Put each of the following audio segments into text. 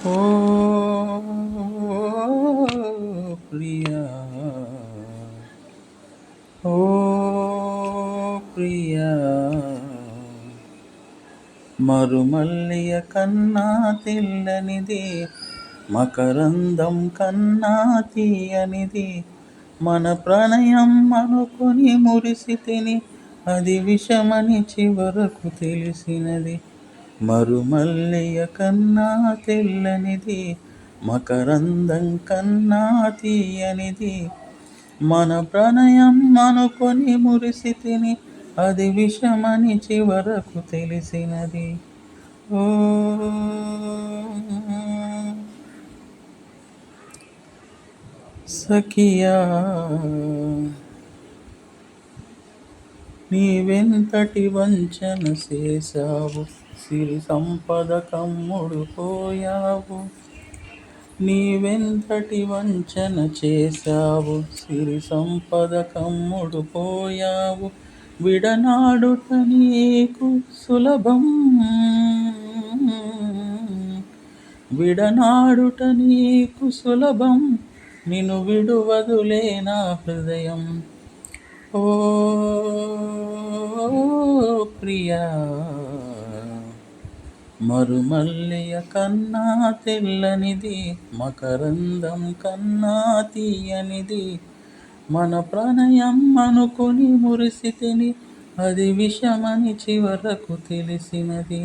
ఓ ప్రియా, ఓ ప్రియా, మరుమల్లియ కన్నా తెల్లనిది, మకరందం కన్నా తీయనిది, మన ప్రణయం అనుకొని మురిసితిని, అది విషమని చివరకు తెలిసినది. మరుమల్లియ కన్నా తెల్లనిది, మకరందం కన్నా తీయనిది, మన ప్రణయం అనుకొని మురిసితిని, అది విషమని చివరకు తెలిసినది. ఓ సఖియా, నీవెంతటి వంచన చేశావు, సిరి సంపద కమ్ముడు పోయావు. నీవెంతటి వంచన చేశావు, సిరి సంపద కమ్ముడు పోయావు. విడనాడుట నీకు సులభం, విడనాడుట నీకు సులభం, నిన్ను విడువదులే నా హృదయం. ఓ ప్రియా, మరుమల్లియ కన్నా తెల్లనిది, మకరందం కన్నా తీయనిది, మన ప్రణయం అనుకుని మురిసితిని, అది విషమని చివరకు తెలిసినది.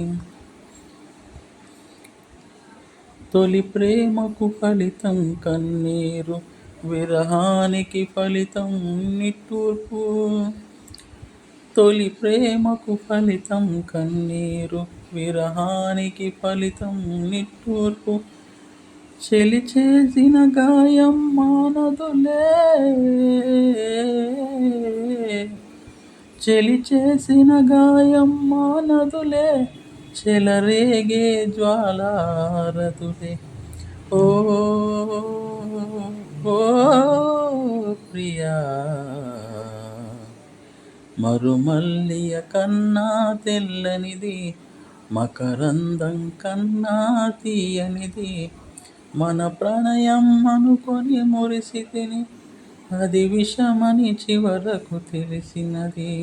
తొలి ప్రేమకు ఫలితం కన్నీరు, విరహానికి ఫలితం నిట్టూర్పు. తొలి ప్రేమకు ఫలితం కన్నీరు, విరహానికి ఫలితం నిట్టూర్పు. చెలి చేసిన గాయం మానదులే, చెలి చేసిన గాయం మానదులే, చెలరేగే జ్వాలారదులే. ఓ ఓ ప్రియా, మరుమల్లియ కన్నా తెల్లనిది, మకరందం కన్నా తీయనిది, మన ప్రణయం అనుకొని మురిసితిని, అది విషమని చివరకు తెలిసినది.